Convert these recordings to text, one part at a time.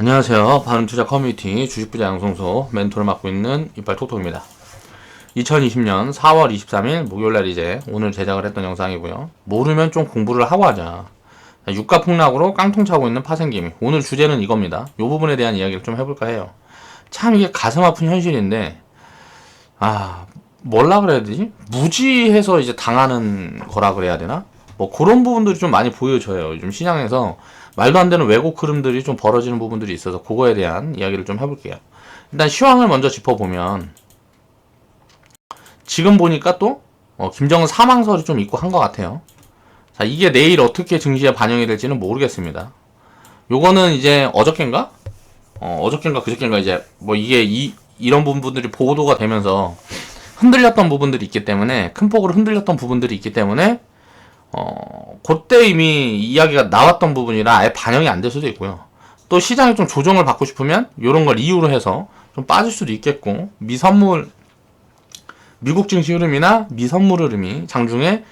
안녕하세요. 바른투자 커뮤니티 주식부자 양성소 멘토를 맡고 있는 이빨톡톡입니다. 2020년 4월 23일 목요일날 이제 오늘 제작을 했던 영상이고요. 모르면 좀 공부를 하고 하자. 유가 폭락으로 깡통 차고 있는 파생기미. 오늘 주제는 이겁니다. 이 부분에 대한 이야기를 좀 해볼까 해요. 참 이게 가슴 아픈 현실인데 뭘라 그래야 되지? 무지해서 이제 당하는 거라 그래야 되나? 뭐 그런 부분들이 좀 많이 보여져요. 요즘 시장에서 말도 안 되는 왜곡 흐름들이 좀 벌어지는 부분들이 있어서 그거에 대한 이야기를 좀 해볼게요. 일단 시황을 먼저 짚어보면 지금 보니까 또 김정은 사망설이 좀 있고 한 것 같아요. 자, 이게 내일 어떻게 증시에 반영이 될지는 모르겠습니다. 요거는 이제 어저껜가 그저껜가 이제 뭐 이게 이런 부분들이 보도가 되면서 흔들렸던 부분들이 있기 때문에 큰 폭으로 흔들렸던 부분들이 있기 때문에 그때 이미 이야기가 나왔던 부분이라 아예 반영이 안 될 수도 있고요. 또 시장이 좀 조정을 받고 싶으면 이런 걸 이유로 해서 좀 빠질 수도 있겠고, 미국 증시 흐름이나 미선물 흐름이 장중에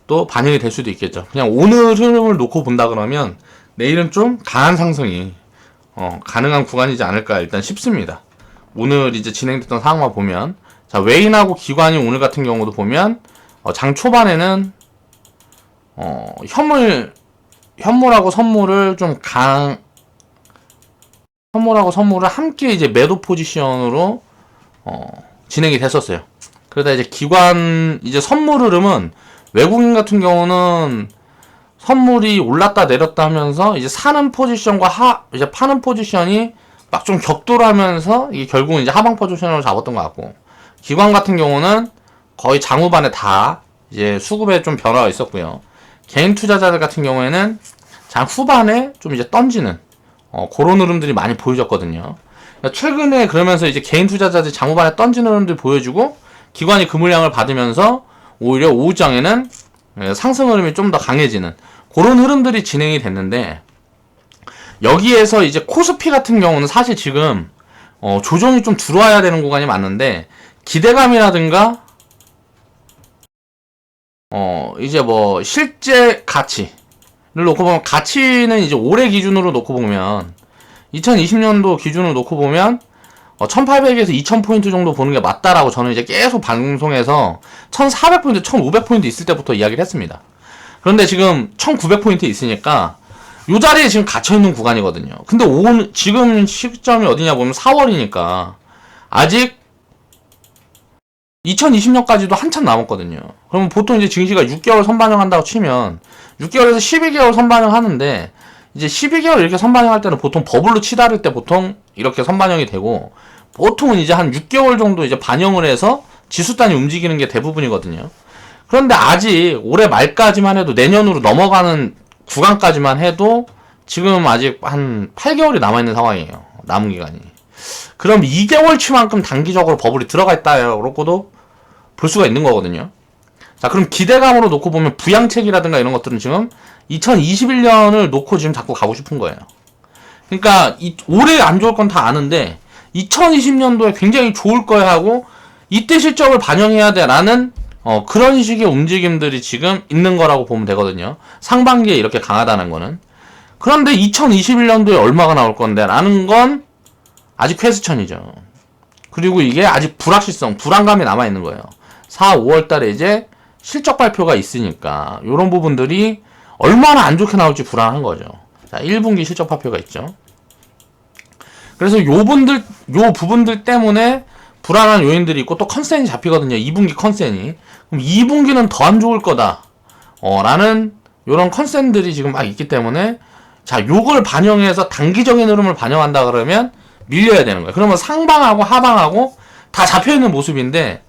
또 반영이 될 수도 있겠죠. 그냥 오늘 흐름을 놓고 본다 그러면 내일은 좀 강한 상승이 가능한 구간이지 않을까 일단 싶습니다. 오늘 이제 진행됐던 상황만 보면, 자, 외인하고 기관이 오늘 같은 경우도 보면 장 초반에는 현물하고 선물을 현물하고 선물을 함께 이제 매도 포지션으로 진행이 됐었어요. 그러다 이제 이제 선물 흐름은 외국인 같은 경우는 선물이 올랐다 내렸다 하면서 이제 사는 포지션과 이제 파는 포지션이 막 좀 격돌하면서 이게 결국은 이제 하방 포지션으로 잡았던 것 같고, 기관 같은 경우는 거의 장 후반에 다 이제 수급에 좀 변화가 있었고요. 개인 투자자들 같은 경우에는 장 후반에 좀 이제 던지는 그런 흐름들이 많이 보여졌거든요. 그러니까 최근에 그러면서 이제 개인 투자자들이 장 후반에 던지는 흐름들이 보여주고, 기관이 그 물량을 받으면서 오히려 오후장에는 상승 흐름이 좀 더 강해지는 그런 흐름들이 진행이 됐는데, 여기에서 이제 코스피 같은 경우는 사실 지금 조정이 좀 들어와야 되는 구간이 맞는데, 기대감이라든가 이제 뭐 실제 가치를 놓고 보면, 가치는 이제 올해 기준으로 놓고 보면 2020년도 기준으로 놓고 보면 1800에서 2000포인트 정도 보는 게 맞다라고 저는 이제 계속 방송에서 1400포인트, 1500포인트 있을 때부터 이야기를 했습니다. 그런데 지금 1900포인트 있으니까 요 자리에 지금 갇혀있는 구간이거든요. 근데 지금 시점이 어디냐 보면 4월이니까 아직 2020년까지도 한참 남았거든요. 그러면 보통 이제 증시가 6개월 선반영한다고 치면 6개월에서 12개월 선반영하는데, 이제 12개월 이렇게 선반영할 때는 보통 버블로 치달을 때 보통 이렇게 선반영이 되고, 보통은 이제 한 6개월 정도 이제 반영을 해서 지수단이 움직이는 게 대부분이거든요. 그런데 아직 올해 말까지만 해도, 내년으로 넘어가는 구간까지만 해도 지금 아직 한 8개월이 남아있는 상황이에요. 남은 기간이. 그럼 2개월치만큼 단기적으로 버블이 들어가 있다라고도 볼 수가 있는 거거든요. 자, 그럼 기대감으로 놓고 보면 부양책이라든가 이런 것들은 지금 2021년을 놓고 지금 자꾸 가고 싶은 거예요. 그러니까 올해 안 좋을 건 다 아는데 2020년도에 굉장히 좋을 거야 하고 이때 실적을 반영해야 돼 라는 그런 식의 움직임들이 지금 있는 거라고 보면 되거든요. 상반기에 이렇게 강하다는 거는. 그런데 2021년도에 얼마가 나올 건데 라는 건 아직 퀘스천이죠. 그리고 이게 아직 불안감이 남아있는 거예요. 4, 5월 달에 이제 실적 발표가 있으니까 이런 부분들이 얼마나 안 좋게 나올지 불안한 거죠. 자, 1분기 실적 발표가 있죠. 그래서 요 부분들 때문에 불안한 요인들이 있고, 또 컨센이 잡히거든요. 2분기 컨센이. 그럼 2분기는 더 안 좋을 거다. 라는 요런 컨센들이 지금 막 있기 때문에, 자, 요걸 반영해서 단기적인 흐름을 반영한다 그러면 밀려야 되는 거예요. 그러면 상방하고 하방하고 다 잡혀있는 모습인데,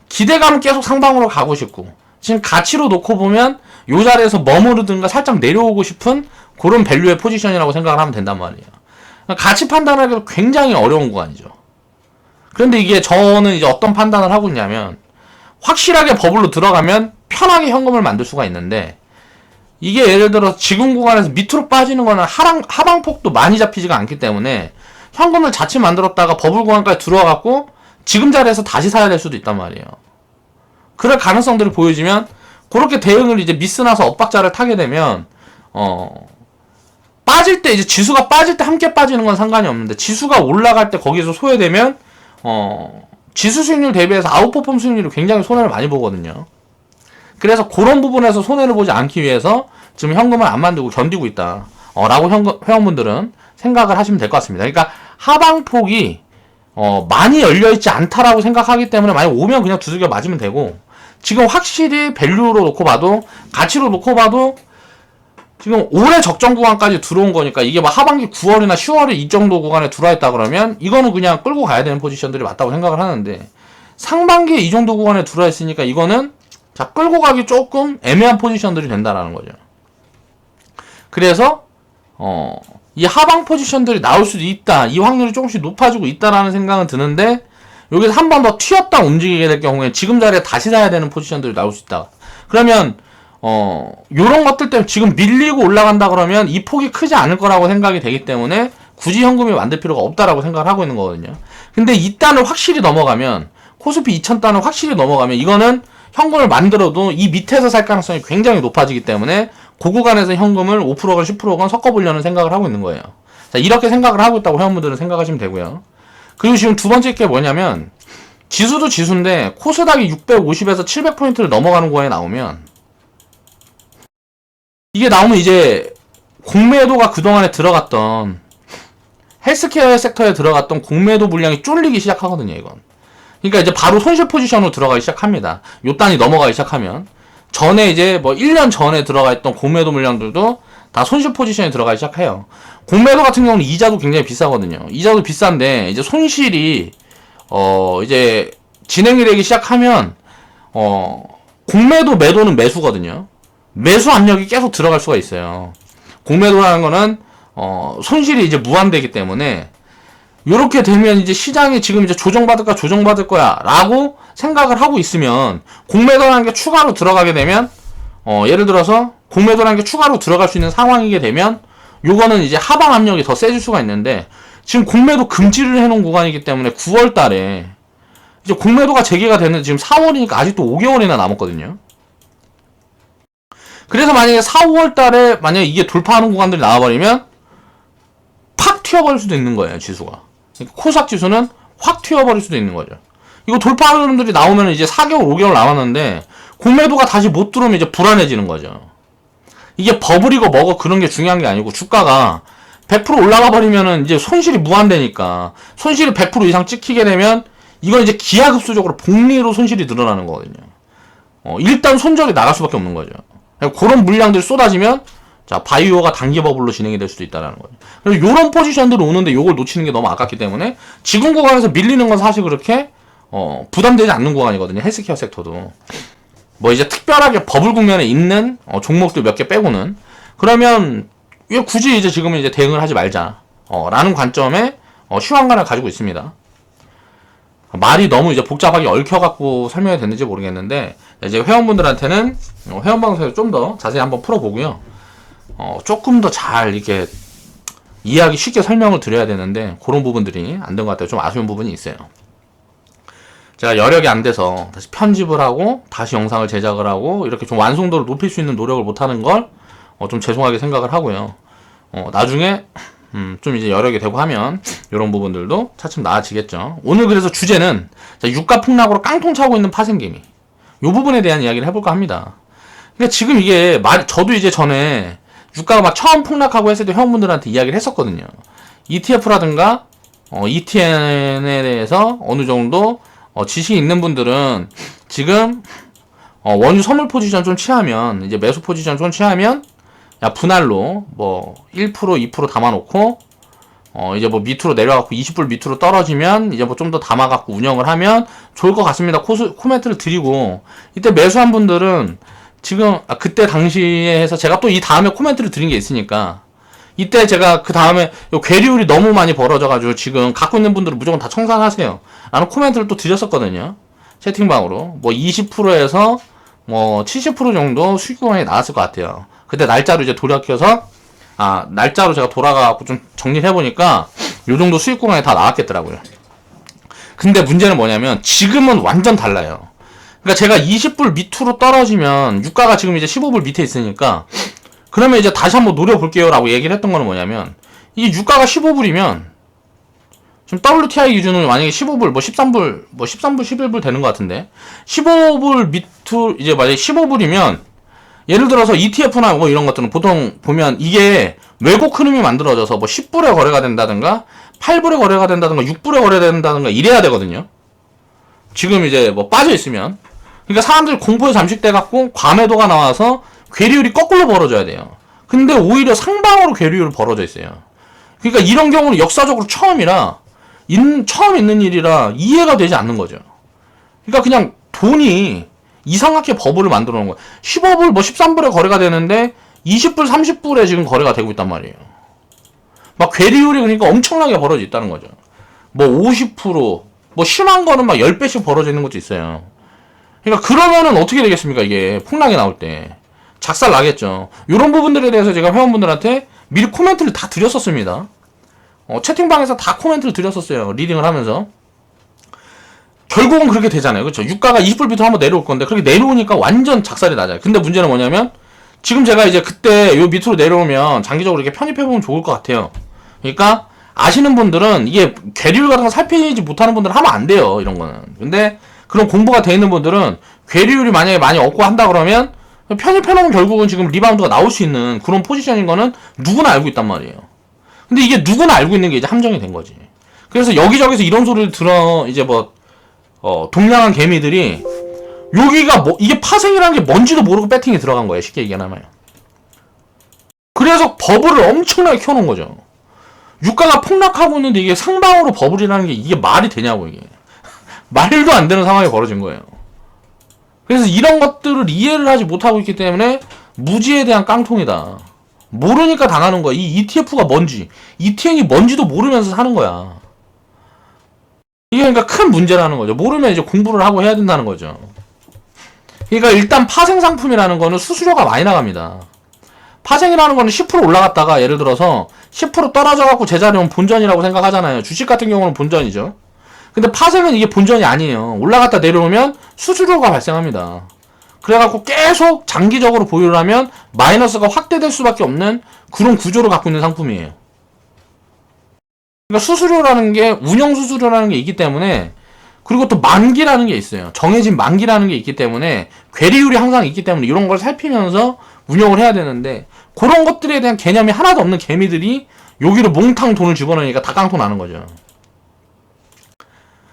기대감은 계속 상방으로 가고 싶고, 지금 가치로 놓고 보면 요 자리에서 머무르든가 살짝 내려오고 싶은 그런 밸류의 포지션이라고 생각을 하면 된단 말이에요. 가치 판단하기도 굉장히 어려운 구간이죠. 그런데 이게 저는 이제 어떤 판단을 하고 있냐면, 확실하게 버블로 들어가면 편하게 현금을 만들 수가 있는데, 이게 예를 들어 지금 구간에서 밑으로 빠지는 거는 하방폭도 많이 잡히지가 않기 때문에 현금을 자칫 만들었다가 버블 구간까지 들어와갖고 지금 자리에서 다시 사야 될 수도 있단 말이에요. 그럴 가능성들이 보여지면, 그렇게 대응을 이제 미스나서 엇박자를 타게 되면 빠질 때 이제 지수가 빠질 때 함께 빠지는 건 상관이 없는데 지수가 올라갈 때 거기서 소외되면 지수 수익률 대비해서 아웃퍼폼 수익률이 굉장히 손해를 많이 보거든요. 그래서 그런 부분에서 손해를 보지 않기 위해서 지금 현금을 안 만들고 견디고 있다. 라고 회원분들은 생각을 하시면 될 것 같습니다. 그러니까 하방폭이 많이 열려있지 않다라고 생각하기 때문에 만약 오면 그냥 두들겨 맞으면 되고, 지금 확실히 밸류로 놓고 봐도, 가치로 놓고 봐도 지금 올해 적정 구간까지 들어온 거니까, 이게 뭐 하반기 9월이나 10월에 이 정도 구간에 들어와 있다 그러면 이거는 그냥 끌고 가야 되는 포지션들이 맞다고 생각을 하는데, 상반기에 이 정도 구간에 들어와 있으니까 이거는 자 끌고 가기 조금 애매한 포지션들이 된다라는 거죠. 그래서 이 하방 포지션들이 나올 수도 있다, 이 확률이 조금씩 높아지고 있다라는 생각은 드는데, 여기서 한 번 더 튀었다 움직이게 될 경우에 지금 자리에 다시 사야 되는 포지션들이 나올 수 있다. 그러면 요런 것들 때문에 지금 밀리고 올라간다 그러면 이 폭이 크지 않을 거라고 생각이 되기 때문에 굳이 현금이 만들 필요가 없다라고 생각을 하고 있는 거거든요. 근데 이 단을 확실히 넘어가면, 코스피 2000단을 확실히 넘어가면 이거는 현금을 만들어도 이 밑에서 살 가능성이 굉장히 높아지기 때문에 그 구간에서 현금을 5%건 10%건 섞어보려는 생각을 하고 있는 거예요. 자, 이렇게 생각을 하고 있다고 회원분들은 생각하시면 되고요. 그리고 지금 두 번째 게 뭐냐면, 지수도 지수인데 코스닥이 650에서 700포인트를 넘어가는 구간에 나오면, 이게 나오면 이제 공매도가 그동안에 들어갔던, 헬스케어 섹터에 들어갔던 공매도 물량이 쫄리기 시작하거든요, 이건. 그러니까 이제 바로 손실 포지션으로 들어가기 시작합니다. 요 단이 넘어가기 시작하면. 전에 이제 뭐 1년 전에 들어가 있던 공매도 물량들도 다 손실 포지션에 들어가기 시작해요. 공매도 같은 경우는 이자도 굉장히 비싸거든요. 이자도 비싼데 이제 손실이 이제 진행이 되기 시작하면 공매도 매도는 매수거든요. 매수 압력이 계속 들어갈 수가 있어요. 공매도라는 거는 손실이 이제 무한되기 때문에, 요렇게 되면 이제 시장이 지금 이제 조정받을 거야 라고 생각을 하고 있으면, 공매도라는 게 추가로 들어가게 되면, 예를 들어서 공매도라는 게 추가로 들어갈 수 있는 상황이게 되면, 요거는 이제 하방 압력이 더 세질 수가 있는데, 지금 공매도 금지를 해놓은 구간이기 때문에 9월 달에 이제 공매도가 재개가 되는, 지금 4월이니까 아직도 5개월이나 남았거든요. 그래서 만약에 4, 5월 달에 만약에 이게 돌파하는 구간들이 나와버리면 팍 튀어버릴 수도 있는 거예요, 지수가. 코스닥 지수는 확 튀어버릴 수도 있는 거죠. 이거 돌파하는 놈들이 나오면 이제 4개월, 5개월 남았는데 공매도가 다시 못 들어오면 이제 불안해지는 거죠. 이게 버블이고 뭐고 그런 게 중요한 게 아니고, 주가가 100% 올라가 버리면은 이제 손실이 무한대니까, 손실이 100% 이상 찍히게 되면 이건 이제 기하급수적으로 복리로 손실이 늘어나는 거거든요. 일단 손절이 나갈 수밖에 없는 거죠. 그런 물량들이 쏟아지면 자 바이오가 단기 버블로 진행이 될 수도 있다라는 거죠. 그래서 요런 포지션들이 오는데 요걸 놓치는 게 너무 아깝기 때문에 지금 구간에서 밀리는 건 사실 그렇게 부담되지 않는 구간이거든요. 헬스케어 섹터도 뭐 이제 특별하게 버블 국면에 있는 종목들 몇 개 빼고는. 그러면 왜 굳이 이제 지금은 이제 대응을 하지 말자 라는 관점에 시황관을 가지고 있습니다. 말이 너무 이제 복잡하게 얽혀갖고 설명이 됐는지 모르겠는데, 이제 회원분들한테는 회원 방송에서 좀 더 자세히 한번 풀어보고요. 조금 더 잘 이렇게 이해하기 쉽게 설명을 드려야 되는데 그런 부분들이 안 된 것 같아요. 좀 아쉬운 부분이 있어요. 제가 여력이 안 돼서 다시 편집을 하고 다시 영상을 제작을 하고 이렇게 좀 완성도를 높일 수 있는 노력을 못하는 걸 좀 죄송하게 생각을 하고요. 나중에 좀 이제 여력이 되고 하면 이런 부분들도 차츰 나아지겠죠. 오늘 그래서 주제는 유가 폭락으로 깡통 차고 있는 파생개미, 이 부분에 대한 이야기를 해볼까 합니다. 근데 지금 이게 저도 이제 전에 유가가 막 처음 폭락하고 했을 때 회원분들한테 이야기를 했었거든요. ETF라든가 ETN에 대해서 어느 정도 지식이 있는 분들은 지금 원유 선물 포지션 좀 취하면, 이제 매수 포지션 좀 취하면 야 분할로 뭐 1% 2% 담아놓고 이제 뭐 밑으로 내려갖고 20불 밑으로 떨어지면 이제 뭐 좀 더 담아갖고 운영을 하면 좋을 것 같습니다. 코멘트를 드리고, 이때 매수한 분들은 지금 그때 당시에 해서 제가 또 이 다음에 코멘트를 드린 게 있으니까, 이때 제가 그 다음에 괴리율이 너무 많이 벌어져가지고 지금 갖고 있는 분들은 무조건 다 청산하세요 라는 코멘트를 또 드렸었거든요. 채팅방으로 뭐 20%에서 뭐 70% 정도 수익 구간이 나왔을 것 같아요. 그때 날짜로 이제 돌이켜서 날짜로 제가 돌아가고 좀 정리를 해보니까 요 정도 수익 구간이 다 나왔겠더라고요. 근데 문제는 뭐냐면 지금은 완전 달라요. 그러니까 제가 20불 밑으로 떨어지면, 유가가 지금 이제 15불 밑에 있으니까 그러면 이제 다시 한번 노려볼게요 라고 얘기를 했던 거는 뭐냐면, 이 유가가 15불이면 지금 WTI 기준으로 만약에 15불, 뭐 13불, 11불 되는 것 같은데, 15불 밑으로, 이제 만약에 15불이면, 예를 들어서 ETF나 뭐 이런 것들은 보통 보면 이게 왜곡 흐름이 만들어져서 뭐 10불에 거래가 된다든가, 8불에 거래가 된다든가, 6불에 거래된다든가 이래야 되거든요. 지금 이제 뭐 빠져있으면. 그러니까 사람들이 공포에 잠식돼갖고 과매도가 나와서 괴리율이 거꾸로 벌어져야 돼요. 근데 오히려 상방으로 괴리율이 벌어져 있어요. 그러니까 이런 경우는 역사적으로 처음이라, 처음 있는 일이라 이해가 되지 않는 거죠. 그러니까 그냥 돈이 이상하게 버블을 만들어 놓은 거예요. 15불, 뭐 13불에 거래가 되는데 20불, 30불에 지금 거래가 되고 있단 말이에요. 막 괴리율이 그러니까 엄청나게 벌어져 있다는 거죠. 뭐 50%, 뭐 심한 거는 막 10배씩 벌어져 있는 것도 있어요. 그러니까 그러면은 어떻게 되겠습니까? 이게 폭락이 나올 때. 작살 나겠죠. 이런 부분들에 대해서 제가 회원분들한테 미리 코멘트를 다 드렸었습니다. 채팅방에서 다 코멘트를 드렸었어요. 리딩을 하면서. 결국은 그렇게 되잖아요. 그렇죠? 유가가 20불 밑으로 한번 내려올 건데, 그렇게 내려오니까 완전 작살이 나잖아요. 근데 문제는 뭐냐면, 지금 제가 이제 그때 요 밑으로 내려오면 장기적으로 이렇게 편입해보면 좋을 것 같아요. 그러니까 아시는 분들은 이게 괴리율 같은 거 살피지 못하는 분들은 하면 안 돼요. 이런 거는. 근데 그런 공부가 돼 있는 분들은 괴리율이 만약에 많이 없고 한다 그러면 편입해놓으면 결국은 지금 리바운드가 나올 수 있는 그런 포지션인 거는 누구나 알고 있단 말이에요. 근데 이게 누구나 알고 있는 게 이제 함정이 된 거지. 그래서 여기저기서 이런 소리를 들어, 이제 뭐, 동양한 개미들이, 여기가 뭐, 이게 파생이라는 게 뭔지도 모르고 배팅에 들어간 거예요. 쉽게 얘기하면. 그래서 버블을 엄청나게 켜놓은 거죠. 유가가 폭락하고 있는데 이게 상방으로 버블이라는 게 이게 말이 되냐고, 이게. 말도 안 되는 상황이 벌어진 거예요. 그래서 이런 것들을 이해를 하지 못하고 있기 때문에 무지에 대한 깡통이다. 모르니까 당하는 거야. 이 ETF가 뭔지, ETN이 뭔지도 모르면서 사는 거야. 이게 그러니까 큰 문제라는 거죠. 모르면 이제 공부를 하고 해야 된다는 거죠. 그러니까 일단 파생 상품이라는 거는 수수료가 많이 나갑니다. 파생이라는 거는 10% 올라갔다가 예를 들어서 10% 떨어져갖고 제자리 오면 본전이라고 생각하잖아요. 주식 같은 경우는 본전이죠. 근데 파생은 이게 본전이 아니에요. 올라갔다 내려오면 수수료가 발생합니다. 그래갖고 계속 장기적으로 보유를 하면 마이너스가 확대될 수밖에 없는 그런 구조를 갖고 있는 상품이에요. 그러니까 수수료라는 게, 운영 수수료라는 게 있기 때문에, 그리고 또 만기라는 게 있어요. 정해진 만기라는 게 있기 때문에, 괴리율이 항상 있기 때문에 이런 걸 살피면서 운영을 해야 되는데, 그런 것들에 대한 개념이 하나도 없는 개미들이 여기로 몽탕 돈을 집어넣으니까 다 깡통 나는 거죠.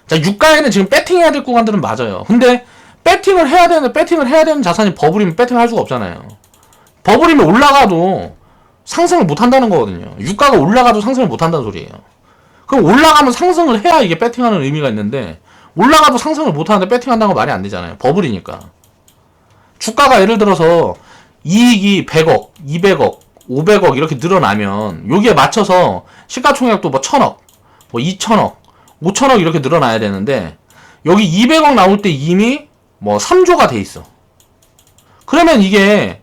자, 유가에는 지금 배팅해야 될 구간들은 맞아요. 근데 배팅을 해야 되는 자산이 버블이면 배팅을 할 수가 없잖아요. 버블이면 올라가도 상승을 못 한다는 거거든요. 유가가 올라가도 상승을 못 한다는 소리예요. 그럼 올라가면 상승을 해야 이게 배팅하는 의미가 있는데, 올라가도 상승을 못 하는데 배팅한다는 거 말이 안 되잖아요. 버블이니까. 주가가 예를 들어서 이익이 100억, 200억, 500억 이렇게 늘어나면 여기에 맞춰서 시가총액도 뭐 1000억, 뭐 2000억, 5000억 이렇게 늘어나야 되는데, 여기 200억 나올 때 이미 뭐 3조가 돼 있어. 그러면 이게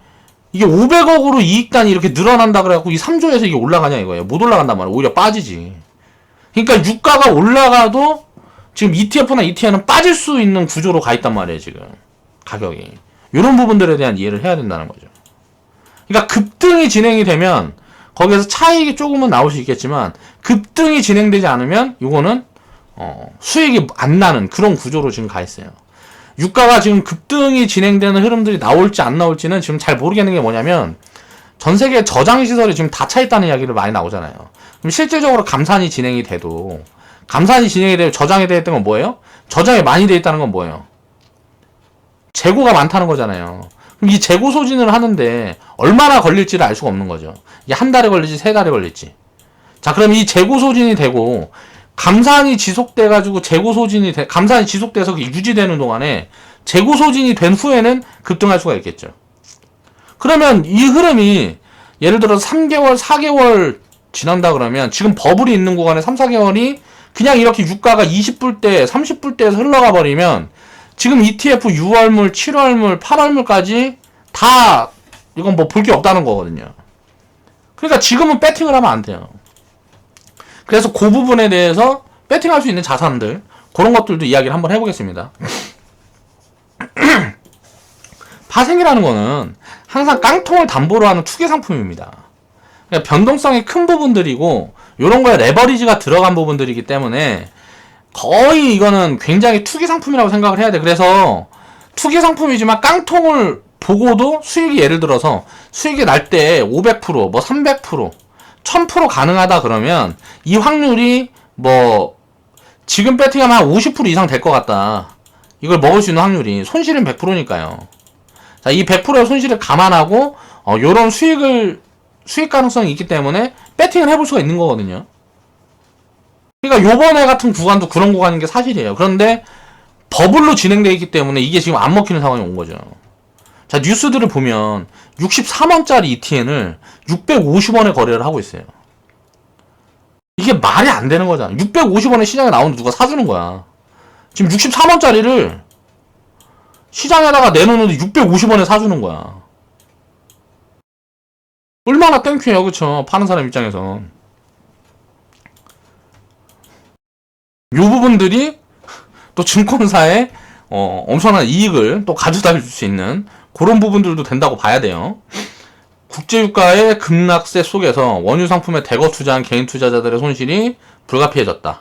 500억으로 이익단이 이렇게 늘어난다 그래갖고 이 3조에서 이게 올라가냐 이거예요. 못 올라간단 말이야. 오히려 빠지지. 그러니까 유가가 올라가도 지금 ETF나 ETN은 빠질 수 있는 구조로 가 있단 말이에요. 지금 가격이. 이런 부분들에 대한 이해를 해야 된다는 거죠. 그러니까 급등이 진행이 되면 거기에서 차익이 조금은 나올 수 있겠지만, 급등이 진행되지 않으면 이거는 수익이 안 나는 그런 구조로 지금 가 있어요. 유가가 지금 급등이 진행되는 흐름들이 나올지 안 나올지는 지금 잘 모르겠는 게 뭐냐면, 전 세계 저장시설이 지금 다 차 있다는 이야기를 많이 나오잖아요. 그럼 실질적으로 감산이 진행이 돼도, 저장이 돼 있던 건 뭐예요? 저장이 많이 돼 있다는 건 뭐예요? 재고가 많다는 거잖아요. 그럼 이 재고 소진을 하는데 얼마나 걸릴지를 알 수가 없는 거죠. 이게 한 달에 걸릴지 3달에 걸릴지. 자, 그럼 이 재고 소진이 되고 감산이 지속돼가지고 감산이 지속돼서 유지되는 동안에 재고 소진이 된 후에는 급등할 수가 있겠죠. 그러면 이 흐름이 예를 들어 3개월, 4개월 지난다 그러면 지금 버블이 있는 구간에 3, 4개월이 그냥 이렇게 유가가 20불대, 30불대에서 흘러가 버리면 지금 ETF 6월물, 7월물, 8월물까지 다 이건 뭐 볼 게 없다는 거거든요. 그러니까 지금은 배팅을 하면 안 돼요. 그래서 그 부분에 대해서 배팅할 수 있는 자산들, 그런 것들도 이야기를 한번 해보겠습니다. 파생이라는 거는 항상 깡통을 담보로 하는 투기 상품입니다. 그러니까 변동성이 큰 부분들이고 요런 거에 레버리지가 들어간 부분들이기 때문에 거의 이거는 굉장히 투기 상품이라고 생각을 해야 돼. 그래서 투기 상품이지만 깡통을 보고도 수익이 예를 들어서 수익이 날 때 500%, 뭐 300%, 1000% 가능하다 그러면 이 확률이 뭐 지금 배팅하면 한 50% 이상 될 것 같다. 이걸 먹을 수 있는 확률이 손실은 100%니까요. 자, 이 100%의 손실을 감안하고 요런 수익 가능성이 있기 때문에 배팅을 해볼 수가 있는 거거든요. 그러니까 요번에 같은 구간도 그런 구간인 게 사실이에요. 그런데 버블로 진행되어 있기 때문에 이게 지금 안 먹히는 상황이 온 거죠. 자, 뉴스들을 보면 63원짜리 ETN을 650원에 거래를 하고 있어요. 이게 말이 안 되는 거잖아. 650원에 시장에 나오는데 누가 사주는 거야. 지금 63원짜리를 시장에다가 내놓는데 650원에 사주는 거야. 얼마나 땡큐예요, 그쵸? 파는 사람 입장에서. 요 부분들이 또 증권사에 엄청난 이익을 또 가져다 줄 수 있는 그런 부분들도 된다고 봐야 돼요. 국제유가의 급락세 속에서 원유 상품에 대거 투자한 개인 투자자들의 손실이 불가피해졌다.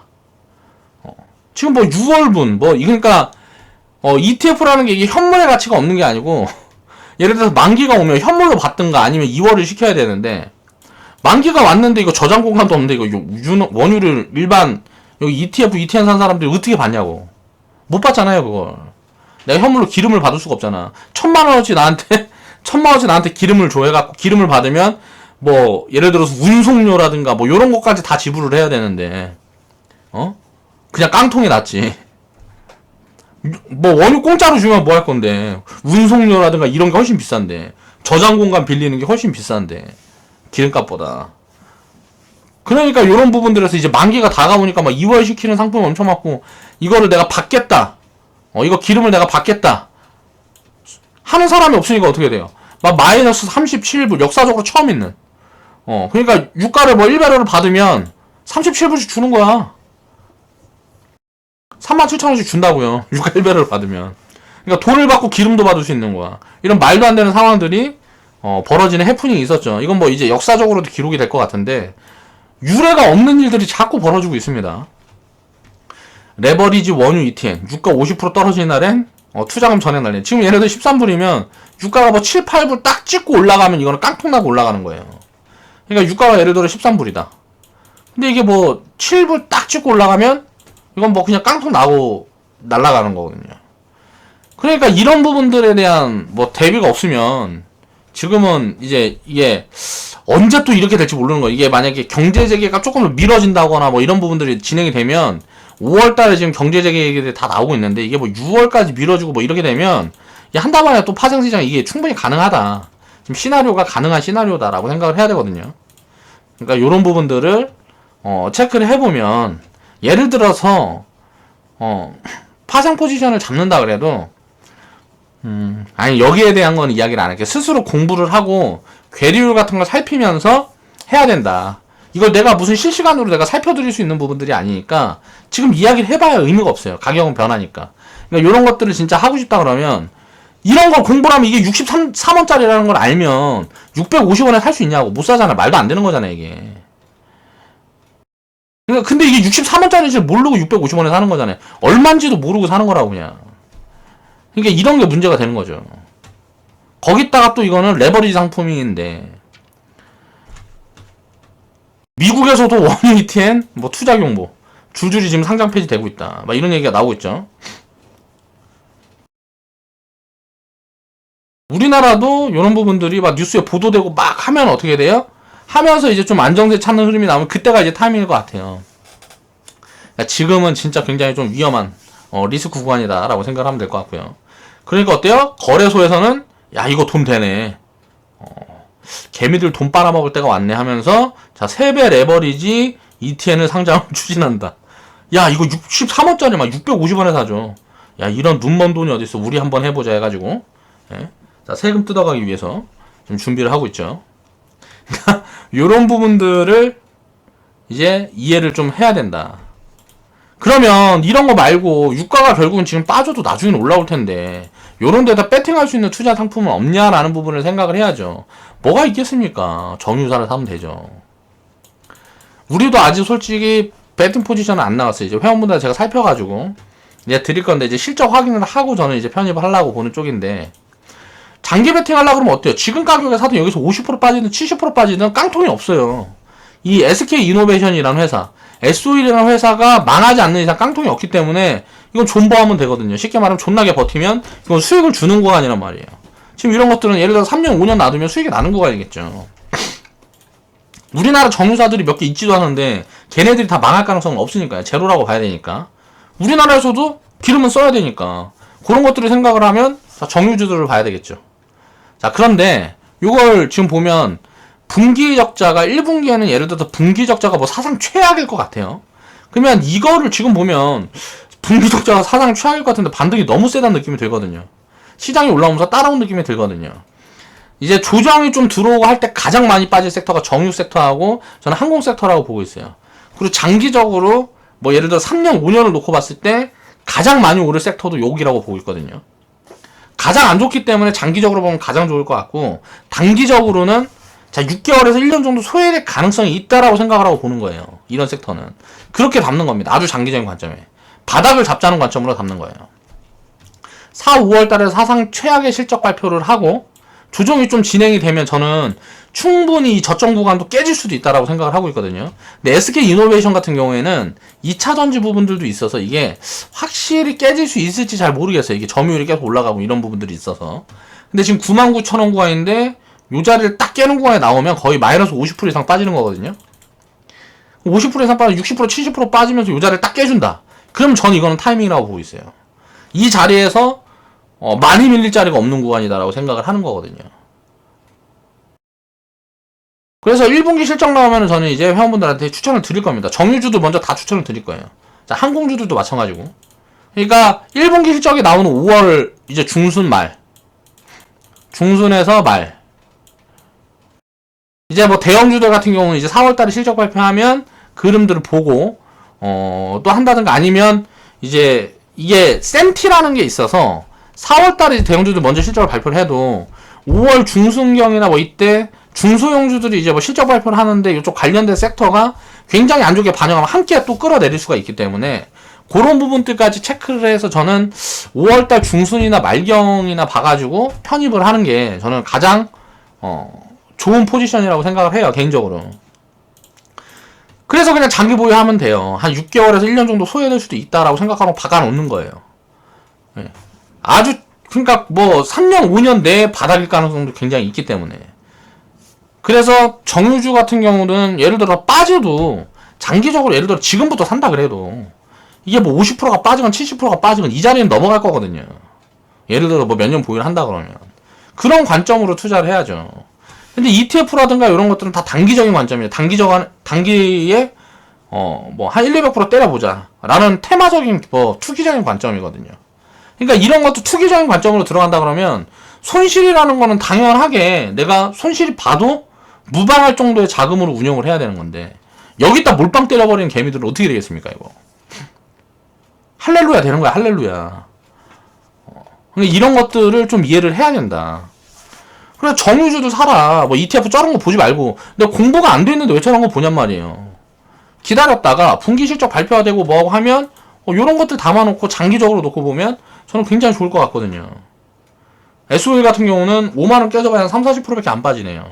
지금 뭐 6월분 그러니까 ETF라는 게 이게 현물의 가치가 없는 게 아니고 예를 들어서 만기가 오면 현물로 받든가 아니면 2월을 시켜야 되는데 만기가 왔는데 이거 저장 공간도 없는데 이거 원유를 일반 여기 ETF, ETN 산 사람들이 어떻게 받냐고. 못 받잖아요, 그걸. 내가 현물로 기름을 받을 수가 없잖아. 1000만원어치 나한테 기름을 줘 해갖고 기름을 받으면 뭐 예를 들어서 운송료라든가 뭐 요런 것까지 다 지불을 해야 되는데 그냥 깡통이 낫지. 뭐 원유 공짜로 주면 뭐 할 건데 운송료라든가 이런 게 훨씬 비싼데 저장 공간 빌리는 게 훨씬 비싼데 기름값보다. 그러니까 이런 부분들에서 이제 만기가 다가오니까 막 2월 시키는 상품이 엄청 많고 이거를 내가 받겠다. 이거 기름을 내가 받겠다. 하는 사람이 없으니까 어떻게 돼요? 막 마이너스 37불 역사적으로 처음 있는. 그러니까 유가를 뭐 1배럴을 받으면 37불씩 주는 거야. 37,000원씩 준다고요. 유가 1배럴을 받으면. 그러니까 돈을 받고 기름도 받을 수 있는 거야. 이런 말도 안 되는 상황들이 벌어지는 해프닝이 있었죠. 이건 뭐 이제 역사적으로도 기록이 될 것 같은데 유례가 없는 일들이 자꾸 벌어지고 있습니다. 레버리지 원유 ETN 유가 50% 떨어지는 날엔 투자금 전액 날린. 지금 얘네들 13불이면 유가가 뭐 7, 8불 딱 찍고 올라가면 이거는 깡통나고 올라가는 거예요. 그러니까 유가가 예를 들어 13불이다. 근데 이게 뭐 7불 딱 찍고 올라가면 이건 뭐 그냥 깡통 나고 날아가는 거거든요. 그러니까 이런 부분들에 대한 뭐 대비가 없으면 지금은 이제 이게 언제 또 이렇게 될지 모르는 거예요. 이게 만약에 경제재개가 조금 미뤄진다거나 뭐 이런 부분들이 진행이 되면 5월달에 지금 경제재개 얘기들이 다 나오고 있는데 이게 뭐 6월까지 미뤄지고 뭐 이렇게 되면 한 달 만에 또 파생시장 이게 충분히 가능하다. 지금 시나리오가 가능한 시나리오다라고 생각을 해야 되거든요. 그러니까 이런 부분들을 체크를 해보면 예를 들어서 파생 포지션을 잡는다 그래도 아니 여기에 대한 건 이야기를 안 할게. 스스로 공부를 하고 괴리율 같은 걸 살피면서 해야 된다. 이걸 내가 무슨 실시간으로 내가 살펴드릴 수 있는 부분들이 아니니까 지금 이야기를 해봐야 의미가 없어요. 가격은 변하니까. 그러니까 이런 것들을 진짜 하고 싶다 그러면 이런 걸 공부를 하면 이게 63원짜리라는 걸 알면 650원에 살 수 있냐고. 못 사잖아. 말도 안 되는 거잖아 이게. 그러니까 근데 이게 63원짜리인지 모르고 650원에 사는 거잖아요. 얼마인지도 모르고 사는 거라고 그냥. 그러니까 이런 게 문제가 되는 거죠. 거기다가 또 이거는 레버리지 상품인데 미국에서도 원유 ETN 뭐 투자 경보 줄줄이 지금 상장 폐지되고 있다. 막 이런 얘기가 나오고 있죠. 우리나라도 이런 부분들이 막 뉴스에 보도되고 막 하면 어떻게 돼요? 하면서 이제 좀 안정세 찾는 흐름이 나오면 그때가 이제 타이밍일 것 같아요. 그러니까 지금은 진짜 굉장히 좀 위험한 리스크 구간이다라고 생각하면 될 것 같고요. 그러니까 어때요? 거래소에서는 야 이거 돈 되네. 개미들 돈 빨아먹을 때가 왔네 하면서 자 3배 레버리지 ETN을 상장을 추진한다. 야 이거 63원짜리 막 650원에 사죠. 야 이런 눈먼 돈이 어딨어. 우리 한번 해보자 해가지고 자 세금 뜯어가기 위해서 좀 준비를 하고 있죠. 요런 부분들을 이제 이해를 좀 해야 된다. 그러면 이런 거 말고 유가가 결국은 지금 빠져도 나중에는 올라올 텐데 요런 데다 배팅할 수 있는 투자 상품은 없냐라는 부분을 생각을 해야죠. 뭐가 있겠습니까? 정유사를 사면 되죠. 우리도 아직 솔직히 배팅 포지션은 안 나왔어요. 이제 회원분들 제가 살펴가지고 이제 드릴 건데, 이제 실적 확인을 하고 저는 이제 편입을 하려고 보는 쪽인데, 장기 배팅 하려고 그러면 어때요? 지금 가격에 사도 여기서 50% 빠지든 70% 빠지든 깡통이 없어요. 이 SK 이노베이션이라는 회사, SO일이라는 회사가 망하지 않는 이상 깡통이 없기 때문에 이건 존버하면 되거든요. 쉽게 말하면 존나게 버티면 이건 수익을 주는 구간이란 말이에요. 지금 이런 것들은 예를 들어 3년, 5년 놔두면 수익이 나는 구간이겠죠. 우리나라 정유사들이 몇 개 있지도 않은데 걔네들이 다 망할 가능성은 없으니까요. 제로라고 봐야 되니까. 우리나라에서도 기름은 써야 되니까 그런 것들을 생각을 하면 정유주들을 봐야 되겠죠. 자, 그런데 이걸 지금 보면 분기 적자가 1분기에는 예를 들어서 분기 적자가 뭐 사상 최악일 것 같아요. 그러면 이거를 지금 보면 분기 적자가 사상 최악일 것 같은데 반등이 너무 세다는 느낌이 들거든요. 시장이 올라오면서 따라온 느낌이 들거든요. 이제 조정이 좀 들어오고 할 때 가장 많이 빠질 섹터가 정유 섹터하고 저는 항공 섹터라고 보고 있어요. 그리고 장기적으로 뭐 예를 들어 3년, 5년을 놓고 봤을 때 가장 많이 오를 섹터도 여기라고 보고 있거든요. 가장 안 좋기 때문에 장기적으로 보면 가장 좋을 것 같고, 단기적으로는 자 6개월에서 1년 정도 소외될 가능성이 있다라고 생각을 하고 보는 거예요. 이런 섹터는 그렇게 담는 겁니다. 아주 장기적인 관점에 바닥을 잡자는 관점으로 담는 거예요. 4, 5월 달에 사상 최악의 실적 발표를 하고 조정이 좀 진행이 되면 저는 충분히 저점 구간도 깨질 수도 있다라고 생각을 하고 있거든요. 근데 SK 이노베이션 같은 경우에는 2차 전지 부분들도 있어서 이게 확실히 깨질 수 있을지 잘 모르겠어요. 이게 점유율이 계속 올라가고 이런 부분들이 있어서. 근데 지금 99,000원 구간인데 요 자리를 딱 깨는 구간에 나오면 거의 마이너스 50% 이상 빠지는 거거든요. 50% 이상 빠져 60% 70% 빠지면서 요 자리를 딱 깨준다. 그럼 전 이거는 타이밍이라고 보고 있어요. 이 자리에서 많이 밀릴 자리가 없는 구간이다라고 생각을 하는 거거든요. 그래서 1분기 실적 나오면 저는 이제 회원분들한테 추천을 드릴 겁니다. 정유주도 먼저 다 추천을 드릴 거예요. 자, 항공주들도 마찬가지고. 그러니까 1분기 실적이 나오는 5월 이제 중순 말, 중순에서 말, 이제 뭐 대형주들 같은 경우는 이제 4월달에 실적 발표하면 그 흐름들을 보고 또 한다든가, 아니면 이제 이게 센티라는 게 있어서 4월달에 대형주들 먼저 실적을 발표를 해도 5월 중순경이나 뭐 이때 중소형주들이 이제 뭐 실적 발표를 하는데 이쪽 관련된 섹터가 굉장히 안 좋게 반영하면 함께 또 끌어내릴 수가 있기 때문에 그런 부분들까지 체크를 해서 저는 5월달 중순이나 말경이나 봐가지고 편입을 하는 게 저는 가장 좋은 포지션이라고 생각을 해요, 개인적으로. 그래서 그냥 장기 보유하면 돼요. 한 6개월에서 1년 정도 소요될 수도 있다라고 생각하고 박아놓는 거예요. 네. 아주 그러니까 뭐 3년 5년 내에 바닥일 가능성도 굉장히 있기 때문에. 그래서 정유주 같은 경우는 예를 들어 빠져도 장기적으로 예를 들어 지금부터 산다 그래도 이게 뭐 50%가 빠지건 70%가 빠지건 이 자리는 넘어갈 거거든요. 예를 들어 뭐 몇 년 보유를 한다 그러면 그런 관점으로 투자를 해야죠. 근데 ETF라든가 이런 것들은 다 단기적인 관점이에요. 단기에 뭐 한 1, 200% 때려보자 라는 테마적인 뭐 투기적인 관점이거든요. 그러니까 이런 것도 투기적인 관점으로 들어간다 그러면 손실이라는 거는 당연하게 내가 손실이 봐도 무방할 정도의 자금으로 운영을 해야 되는 건데 여기다 몰빵 때려버리는 개미들은 어떻게 되겠습니까 이거. 할렐루야 되는 거야, 할렐루야. 그러니까 이런 것들을 좀 이해를 해야 된다. 그래 정유주도 사라. 뭐 ETF 저런 거 보지 말고. 근데 공부가 안 돼 있는데 왜 저런 거 보냔 말이에요. 기다렸다가 분기 실적 발표가 되고 뭐하고 하면 요런 것들 담아놓고 장기적으로 놓고 보면 저는 굉장히 좋을 것 같거든요. SO일 같은 경우는 5만원 깨져봐야 한 30-40%밖에 안 빠지네요.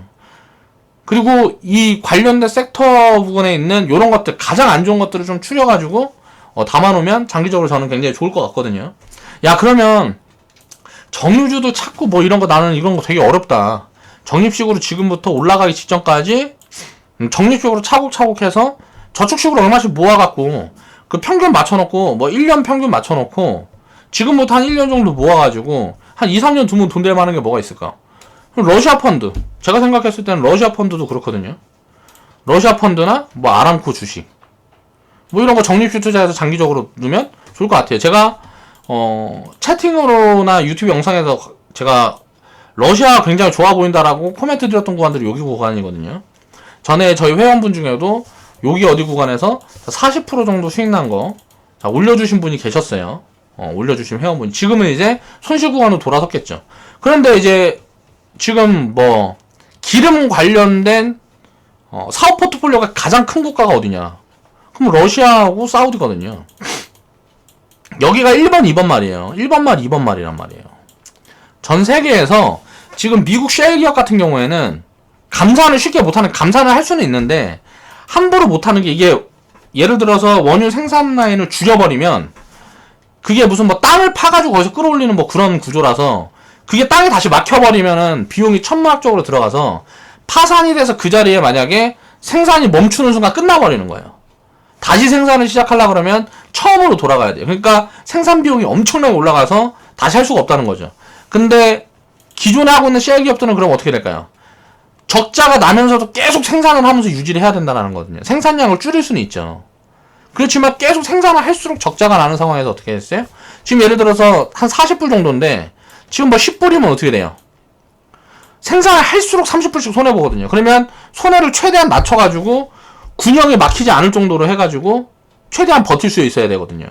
그리고 이 관련된 섹터 부분에 있는 요런 것들, 가장 안 좋은 것들을 좀 추려가지고 담아놓으면 장기적으로 저는 굉장히 좋을 것 같거든요. 야, 그러면 정유주도 찾고 뭐 이런 거 나는 이런 거 되게 어렵다. 적립식으로 지금부터 올라가기 직전까지 적립식으로 차곡차곡 해서 저축식으로 얼마씩 모아갖고 그 평균 맞춰놓고 뭐 1년 평균 맞춰놓고 지금부터 한 1년 정도 모아가지고 한 2, 3년 두면 돈 될 만한 게 뭐가 있을까? 러시아 펀드. 제가 생각했을 때는 러시아 펀드도 그렇거든요. 러시아 펀드나 뭐 아람코 주식. 뭐 이런 거 적립식 투자해서 장기적으로 넣으면 좋을 것 같아요. 제가 채팅으로나 유튜브 영상에서 제가 러시아 굉장히 좋아 보인다라고 코멘트 드렸던 구간들이 여기 구간이거든요. 전에 저희 회원분 중에도 여기 어디 구간에서 40% 정도 수익 난 거 올려주신 분이 계셨어요. 올려주신 회원분 지금은 이제 손실 구간으로 돌아섰겠죠. 그런데 이제 지금 뭐 기름 관련된 사업 포트폴리오가 가장 큰 국가가 어디냐? 그럼 러시아하고 사우디거든요. 여기가 1번, 2번 말이에요. 1번 말, 2번 말이란 말이에요. 전 세계에서 지금 미국 셰일 기업 같은 경우에는 감산을 쉽게 못하는, 감산을 할 수는 있는데 함부로 못하는 게, 이게 예를 들어서 원유 생산 라인을 줄여버리면 그게 무슨 뭐 땅을 파가지고 거기서 끌어올리는 뭐 그런 구조라서, 그게 땅에 다시 막혀버리면은 비용이 천문학적으로 들어가서 파산이 돼서 그 자리에 만약에 생산이 멈추는 순간 끝나버리는 거예요. 다시 생산을 시작하려고 그러면 처음으로 돌아가야 돼요. 그러니까 생산 비용이 엄청나게 올라가서 다시 할 수가 없다는 거죠. 근데 기존에 하고 있는 셰일 기업들은 그럼 어떻게 될까요? 적자가 나면서도 계속 생산을 하면서 유지를 해야 된다는 거거든요. 생산량을 줄일 수는 있죠. 그렇지만 계속 생산을 할수록 적자가 나는 상황에서 어떻게 했어요? 지금 예를 들어서 한 40불 정도인데 지금 뭐 10불이면 어떻게 돼요? 생산을 할수록 30불씩 손해보거든요. 그러면 손해를 최대한 낮춰가지고 균형이 막히지 않을 정도로 해가지고 최대한 버틸 수 있어야 되거든요.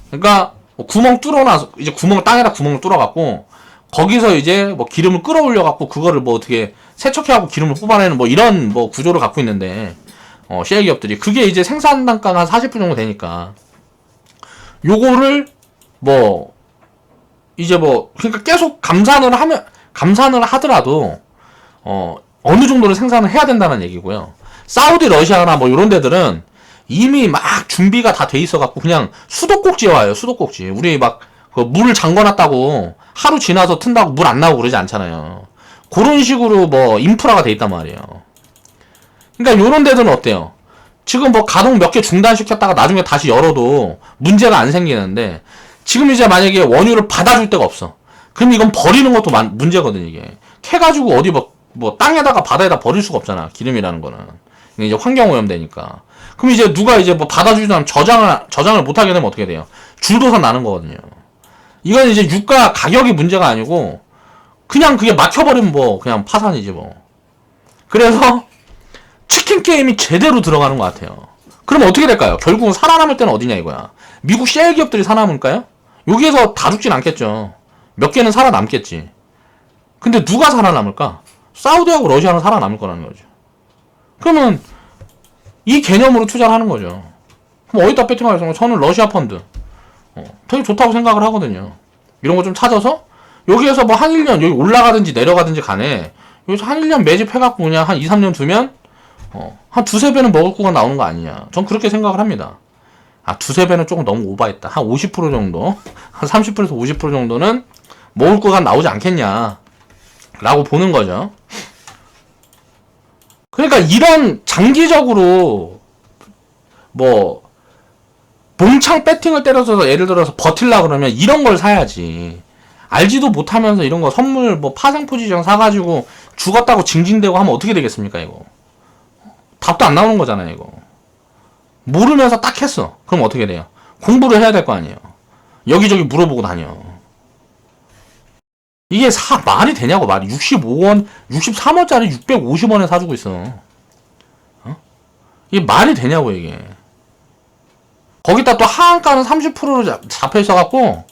그러니까 뭐 구멍 뚫어놔서 이제 땅에다 구멍을 뚫어갖고 거기서 이제 뭐 기름을 끌어올려갖고 그거를 뭐 어떻게 세척해갖고 기름을 뽑아내는 뭐 이런 뭐 구조를 갖고 있는데 셰일 기업들이 그게 이제 생산 단가가 한 40불 정도 되니까 요거를 뭐 이제 뭐 그러니까 계속 감산을 하더라도 어느 정도로 생산을 해야 된다는 얘기고요. 사우디, 러시아나 뭐 이런 데들은 이미 막 준비가 다 돼 있어갖고 그냥 수도꼭지에 와요. 수도꼭지. 우리 막 그 물 잠궈놨다고 하루 지나서 튼다고 물 안 나오고 그러지 않잖아요. 그런 식으로 뭐 인프라가 돼 있단 말이에요. 그러니까 요런 데들은 어때요? 지금 뭐 가동 몇 개 중단시켰다가 나중에 다시 열어도 문제가 안 생기는데 지금 이제 만약에 원유를 받아줄 데가 없어. 그럼 이건 버리는 것도 문제거든. 이게 캐가지고 어디 뭐 땅에다가 바다에다 버릴 수가 없잖아. 기름이라는 거는 이제 환경오염 되니까. 그럼 이제 누가 이제 뭐 받아주지 않으면 저장을 못하게 되면 어떻게 돼요? 줄도서 나는 거거든요. 이건 이제 유가 가격이 문제가 아니고 그냥 그게 막혀버리면 뭐 그냥 파산이지 뭐. 그래서 치킨 게임이 제대로 들어가는 것 같아요. 그러면 어떻게 될까요? 결국은 살아남을 때는 어디냐 이거야. 미국 셰일 기업들이 살아남을까요? 여기에서 다 죽진 않겠죠. 몇 개는 살아남겠지. 근데 누가 살아남을까? 사우디하고 러시아는 살아남을 거라는 거죠. 그러면 이 개념으로 투자를 하는 거죠. 그럼 어디다 배팅하겠어요? 저는 러시아 펀드 되게 좋다고 생각을 하거든요. 이런 거 좀 찾아서 여기에서 뭐 한 1년 여기 올라가든지 내려가든지 간에 여기서 한 1년 매집해갖고 그냥 한 2, 3년 두면 한 두세 배는 먹을 구간 나오는 거 아니냐. 전 그렇게 생각을 합니다. 두세 배는 조금 너무 오버했다. 한 50% 정도, 한 30%에서 50% 정도는 먹을 구간 나오지 않겠냐 라고 보는 거죠. 그러니까 이런 장기적으로 뭐 몽창 배팅을 때려서 예를 들어서 버틸라 그러면 이런 걸 사야지. 알지도 못하면서 이런 거 선물 뭐 파생 포지션 사가지고 죽었다고 징징대고 하면 어떻게 되겠습니까 이거. 답도 안 나오는 거잖아요 이거. 모르면서 딱 했어. 그럼 어떻게 돼요? 공부를 해야 될 거 아니에요. 여기저기 물어보고 다녀. 이게 말이 되냐고. 말이 65원 63원짜리 650원에 사주고 있어. 이게 말이 되냐고 이게. 거기다 또 하한가는 30%로 잡혀 있어갖고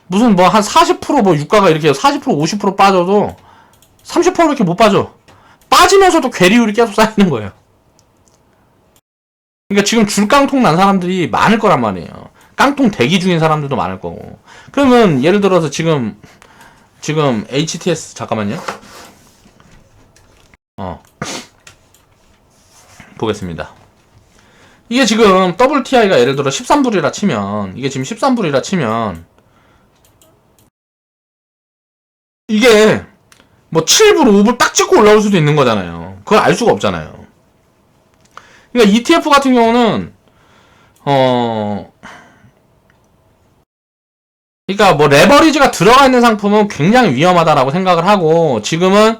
무슨 뭐 한 40% 유가가 이렇게 40% 50% 빠져도 30%밖에 못 빠져. 빠지면서도 괴리율이 계속 쌓이는 거예요. 그러니까 지금 줄 깡통 난 사람들이 많을 거란 말이에요. 깡통 대기 중인 사람들도 많을 거고. 그러면 예를 들어서 지금 HTS 잠깐만요. 보겠습니다. 이게 지금 WTI가 예를 들어 13불이라 치면 이게 지금 13불이라 치면 이게 뭐 7불, 5불 딱 찍고 올라올 수도 있는 거잖아요. 그걸 알 수가 없잖아요. 그러니까 ETF 같은 경우는 그러니까 뭐 레버리지가 들어가 있는 상품은 굉장히 위험하다라고 생각을 하고 지금은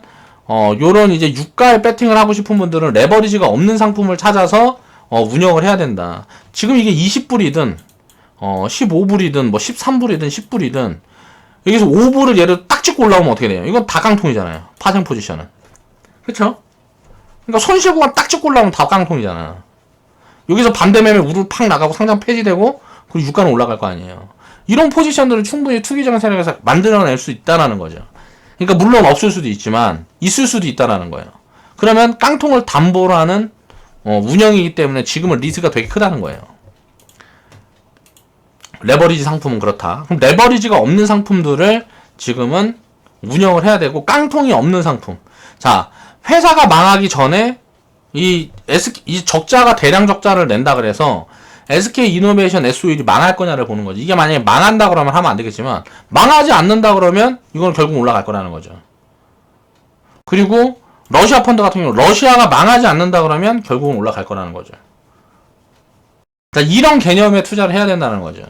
요런 이제 유가에 배팅을 하고 싶은 분들은 레버리지가 없는 상품을 찾아서 운영을 해야 된다. 지금 이게 20불이든 15불이든 뭐 13불이든 10불이든 여기서 5불을 예를 딱 찍고 올라오면 어떻게 돼요? 이건 다 깡통이잖아요. 파생 포지션은. 그쵸? 그러니까 손실구간 딱 찍고 올라오면 다 깡통이잖아. 여기서 반대 매매 우르르 팍 나가고 상장 폐지되고 그리고 유가는 올라갈 거 아니에요. 이런 포지션들을 충분히 투기적인 세력에서 만들어낼 수 있다는 거죠. 그러니까 물론 없을 수도 있지만 있을 수도 있다는 거예요. 그러면 깡통을 담보로 하는 운영이기 때문에 지금은 리스크가 되게 크다는 거예요. 레버리지 상품은 그렇다. 그럼 레버리지가 없는 상품들을 지금은 운영을 해야 되고, 깡통이 없는 상품. 자, 회사가 망하기 전에 이 적자가 대량 적자를 낸다 그래서 SK 이노베이션 SO일이 망할 거냐를 보는 거지. 이게 만약에 망한다 그러면 하면 안 되겠지만, 망하지 않는다 그러면 이건 결국 올라갈 거라는 거죠. 그리고 러시아 펀드 같은 경우 러시아가 망하지 않는다 그러면 결국은 올라갈 거라는 거죠. 그러니까 이런 개념에 투자를 해야 된다는 거죠.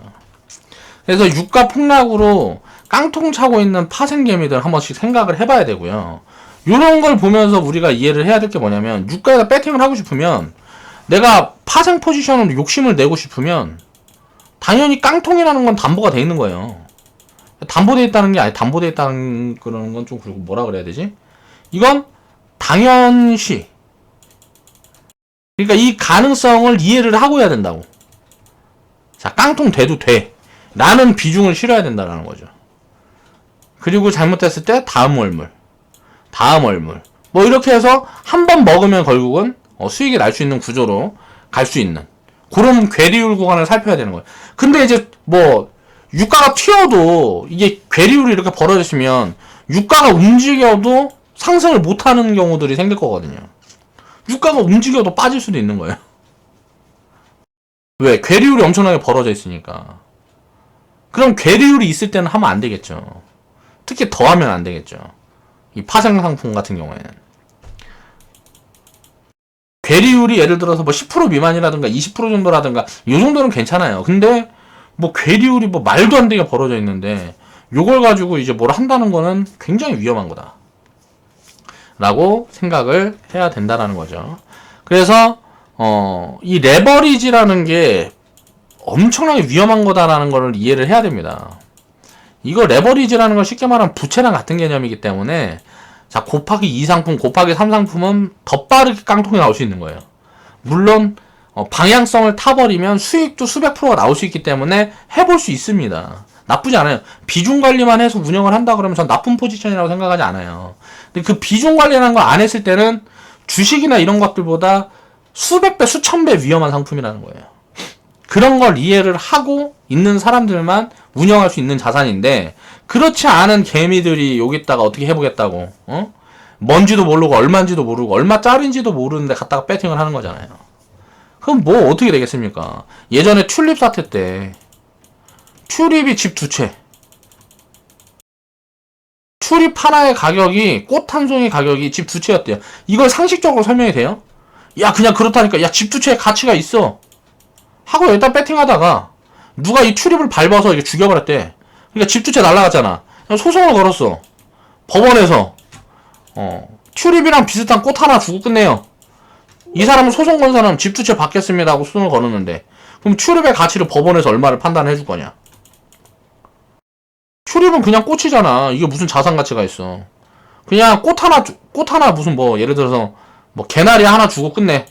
그래서 유가 폭락으로 깡통 차고 있는 파생개미들 한 번씩 생각을 해봐야 되고요. 요런 걸 보면서 우리가 이해를 해야 될 게 뭐냐면, 유가에다 배팅을 하고 싶으면, 내가 파생 포지션으로 욕심을 내고 싶으면 당연히 깡통이라는 건 담보가 돼 있는 거예요. 담보돼 있다는 게 아니, 담보돼 있다는 그런 건 좀 그리고 뭐라 그래야 되지? 이건 당연시. 그러니까 이 가능성을 이해를 하고 해야 된다고. 자, 깡통 돼도 돼 라는 비중을 실어야 된다는 거죠. 그리고 잘못됐을 때 다음 월물 뭐 이렇게 해서 한 번 먹으면 결국은 수익이 날 수 있는 구조로 갈 수 있는 그런 괴리율 구간을 살펴야 되는 거예요. 근데 이제 뭐 유가가 튀어도 이게 괴리율이 이렇게 벌어졌으면 유가가 움직여도 상승을 못하는 경우들이 생길 거거든요. 유가가 움직여도 빠질 수도 있는 거예요. 왜? 괴리율이 엄청나게 벌어져 있으니까. 그럼 괴리율이 있을 때는 하면 안 되겠죠. 특히 더 하면 안 되겠죠. 이 파생 상품 같은 경우에는. 괴리율이 예를 들어서 뭐 10% 미만이라든가 20% 정도라든가 이 정도는 괜찮아요. 근데 뭐 괴리율이 뭐 말도 안 되게 벌어져 있는데 요걸 가지고 이제 뭘 한다는 거는 굉장히 위험한 거다 라고 생각을 해야 된다라는 거죠. 그래서 이 레버리지라는 게 엄청나게 위험한 거다라는 걸 이해를 해야 됩니다. 이거 레버리지라는 건 쉽게 말하면 부채랑 같은 개념이기 때문에, 자, 곱하기 2상품, 곱하기 3상품은 더 빠르게 깡통이 나올 수 있는 거예요. 물론 방향성을 타버리면 수익도 수백 프로가 나올 수 있기 때문에 해볼 수 있습니다. 나쁘지 않아요. 비중 관리만 해서 운영을 한다 그러면 전 나쁜 포지션이라고 생각하지 않아요. 근데 그 비중 관리라는 걸 안 했을 때는 주식이나 이런 것들보다 수백 배, 수천 배 위험한 상품이라는 거예요. 그런 걸 이해를 하고 있는 사람들만 운영할 수 있는 자산인데, 그렇지 않은 개미들이 여기다가 어떻게 해보겠다고, 뭔지도 모르고 얼마인지도 모르고 얼마짜리인지도 모르는데 갖다가 배팅을 하는 거잖아요. 그럼 뭐 어떻게 되겠습니까? 예전에 튤립 사태 때 튤립이 집 두 채, 튤립 하나의 가격이, 꽃 한 송이 가격이 집 두 채였대요. 이걸 상식적으로 설명이 돼요? 야, 그냥 그렇다니까. 야, 집 두 채에 가치가 있어 하고 일단 배팅하다가 누가 이 튤립을 밟아서 이게 죽여버렸대. 그러니까 집 두 채 날라갔잖아. 소송을 걸었어. 법원에서. 튤립이랑 비슷한 꽃 하나 주고 끝내요. 이 사람은, 소송 건 사람은 집 두 채 받겠습니다 하고 소송을 걸었는데, 그럼 튤립의 가치를 법원에서 얼마를 판단해 줄 거냐? 튤립은 그냥 꽃이잖아. 이게 무슨 자산 가치가 있어. 그냥 꽃 하나 무슨 뭐 예를 들어서 뭐 개나리 하나 주고 끝내.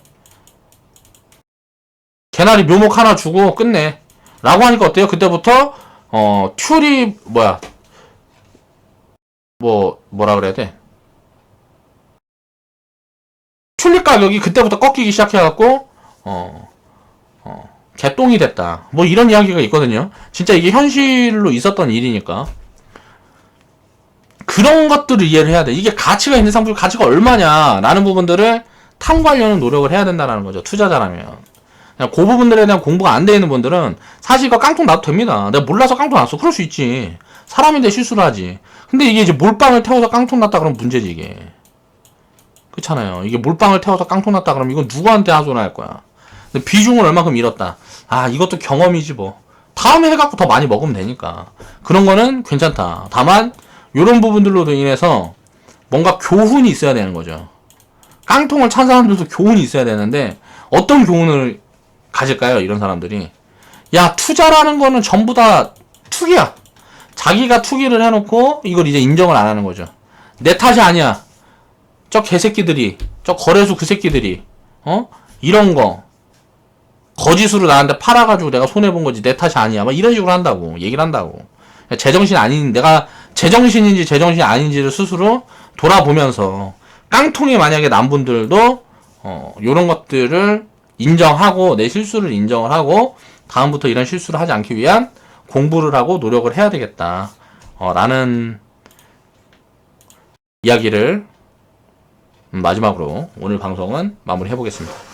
개나리 묘목 하나 주고 끝내 라고 하니까 어때요? 그때부터 튤립 뭐라 그래야 돼? 튤립 가격이 그때부터 꺾이기 시작해갖고 개똥이 됐다, 뭐 이런 이야기가 있거든요. 진짜 이게 현실로 있었던 일이니까 그런 것들을 이해를 해야 돼. 이게 가치가 있는 상품, 가치가 얼마냐 라는 부분들을 탐구하려는 노력을 해야 된다는 거죠, 투자자라면. 그냥 그 부분들에 대한 공부가 안 돼 있는 분들은 사실 이거 깡통 놔도 됩니다. 내가 몰라서 깡통 놨어, 그럴 수 있지. 사람인데 실수를 하지. 근데 이게 이제 몰빵을 태워서 깡통 났다 그러면 문제지 이게. 그렇잖아요. 이게 몰빵을 태워서 깡통 났다 그러면 이건 누구한테 하소연 할 거야. 근데 비중을 얼마큼 잃었다. 아, 이것도 경험이지 뭐. 다음에 해갖고 더 많이 먹으면 되니까. 그런 거는 괜찮다. 다만 요런 부분들로 인해서 뭔가 교훈이 있어야 되는 거죠. 깡통을 찬 사람들도 교훈이 있어야 되는데, 어떤 교훈을 가질까요? 이런 사람들이. 야, 투자라는 거는 전부 다 투기야. 자기가 투기를 해놓고 이걸 이제 인정을 안 하는 거죠. 내 탓이 아니야. 저 개새끼들이, 저 거래소 그 새끼들이 이런 거 거짓으로 나한테 팔아가지고 내가 손해본 거지 내 탓이 아니야. 막 이런 식으로 한다고. 얘기를 한다고. 제정신 아닌, 내가 제정신인지 제정신이 아닌지를 스스로 돌아보면서 깡통이 만약에 난 분들도, 요런 것들을 인정하고 내 실수를 인정을 하고 다음부터 이런 실수를 하지 않기 위한 공부를 하고 노력을 해야 되겠다. 라는 이야기를 마지막으로 오늘 방송은 마무리해 보겠습니다.